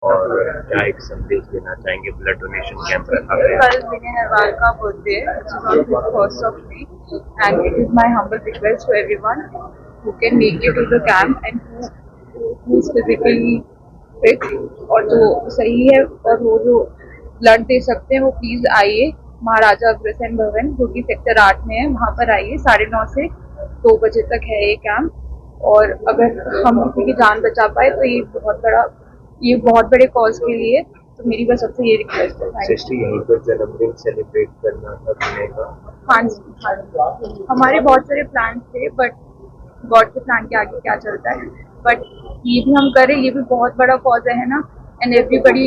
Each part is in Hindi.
और क्या एक संदेश देना चाहेंगे? ब्लड डोनेशन कैंप रखा गया है। कल विनय नरवाल का बर्थडे है, which is on 1st of May, and it is my humble request to everyone who can make it to the camp and who is physically fit और जो सही है और वो जो ब्लड दे सकते हैं वो प्लीज आइए। महाराजा अग्रसेन भवन जो कि सेक्टर 8 में है, वहाँ पर आइए। 9:30 से 2 बजे तक है ये कैंप। और अगर हम किसी की जान बचा पाए तो ये बहुत बड़े कॉज के लिए, तो मेरी बस सबसे ये रिक्वेस्ट है। सिस्टर, यहीं पर जन्मदिन सेलिब्रेट करना था विनय का? हाँ जी, हाँ जी। हमारे बहुत सारे प्लान थे, बट गॉड के प्लान के आगे क्या चलता है। बट ये भी हम करें, ये भी बहुत बड़ा कॉज है ना। And everybody,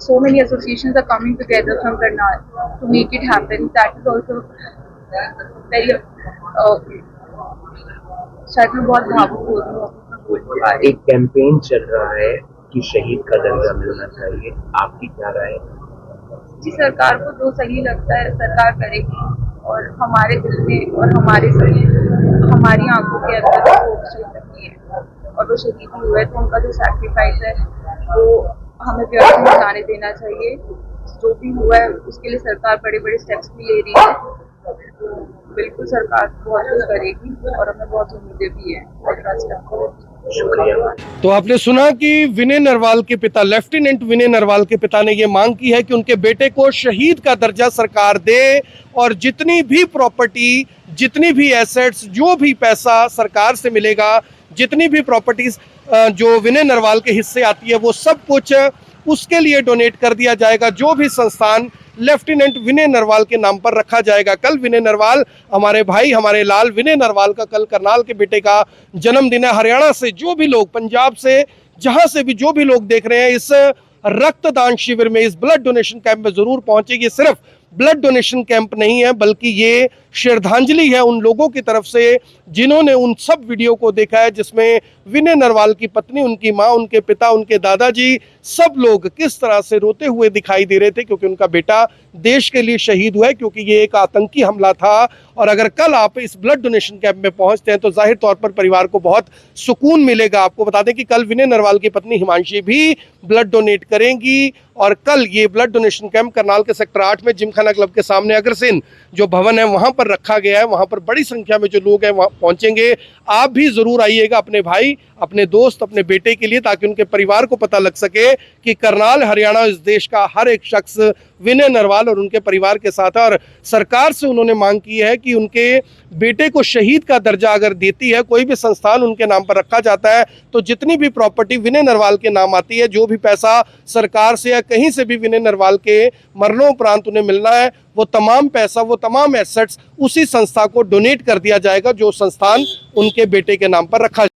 so many associations are coming together from Karnal to make it happen. That is also very, शायद मैं बहुत भावुक हो रही हूँ। एक कैंपेन चल रहा है कि शहीद का दर्जा मिलना चाहिए, आपकी क्या राय है? जी, सरकार को जो सही लगता है सरकार करेगी, और हमारे दिल में और हमारी आंखों के अंदर वो शहीद नहीं है और वो शहीद भी हुए, तो उनका जो सैक्रिफाइस है वो हमें व्यर्थ नहीं जाने देना चाहिए। जो भी हुआ है उसके लिए सरकार बड़े बड़े स्टेप्स भी ले रही है, तो बिल्कुल सरकार बहुत कुछ करेगी और हमें बहुत उम्मीदें भी है और ट्रस्ट है। शुक्रिया। तो आपने सुना कि विनय नरवाल के पिता, लेफ्टिनेंट विनय नरवाल के पिता ने ये मांग की है कि उनके बेटे को शहीद का दर्जा सरकार दे और जितनी भी प्रॉपर्टी, जितनी भी एसेट्स, जो भी पैसा सरकार से मिलेगा, जितनी भी प्रॉपर्टीज जो विनय नरवाल के हिस्से आती है वो सब कुछ उसके लिए डोनेट कर दिया जाएगा। जो भी संस्थान लेफ्टिनेंट विनय नरवाल के नाम पर रखा जाएगा। कल विनय नरवाल, हमारे भाई, हमारे लाल विनय नरवाल का कल करनाल के बेटे का जन्मदिन है। हरियाणा से जो भी लोग, पंजाब से, जहां से भी जो भी लोग देख रहे हैं, इस रक्तदान शिविर में, इस ब्लड डोनेशन कैंप में जरूर पहुंचेगी। सिर्फ ब्लड डोनेशन कैंप नहीं है, बल्कि ये श्रद्धांजलि है उन लोगों की तरफ से जिन्होंने उन सब वीडियो को देखा है जिसमें विनय नरवाल की पत्नी, उनकी मां, उनके पिता, उनके दादाजी, सब लोग किस तरह से रोते हुए दिखाई दे रहे थे, क्योंकि उनका बेटा देश के लिए शहीद हुआ है, क्योंकि ये एक आतंकी हमला था। और अगर कल आप इस ब्लड डोनेशन कैंप में पहुंचते हैं तो जाहिर तौर पर परिवार को बहुत सुकून मिलेगा। आपको बता दें कि कल विनय नरवाल की पत्नी हिमांशी भी ब्लड डोनेट करेंगी और कल ये ब्लड डोनेशन कैंप करनाल के सेक्टर 8 में जिमखाना क्लब के सामने अग्रसेन जो भवन है वहां पर रखा गया है। वहां पर बड़ी संख्या में जो लोग हैं वहां पहुंचेंगे। आप भी जरूर आइएगा अपने भाई, अपने दोस्त, अपने बेटे के लिए, ताकि उनके परिवार को पता लग सके कि करनाल, हरियाणा, इस देश का हर एक शख्स विनय नरवाल और उनके परिवार के साथ है। और सरकार से उन्होंने मांग की है कि उनके बेटे को शहीद का दर्जा अगर देती है, कोई भी संस्थान उनके नाम पर रखा जाता है, तो जितनी भी प्रॉपर्टी विनय नरवाल के नाम आती है, जो भी पैसा सरकार से या कहीं से भी विनय नरवाल के मरणोपरांत उन्हें मिलना है, वो तमाम पैसा, वो तमाम एसेट्स उसी संस्था को डोनेट कर दिया जाएगा जो संस्थान उनके बेटे के नाम पर रखा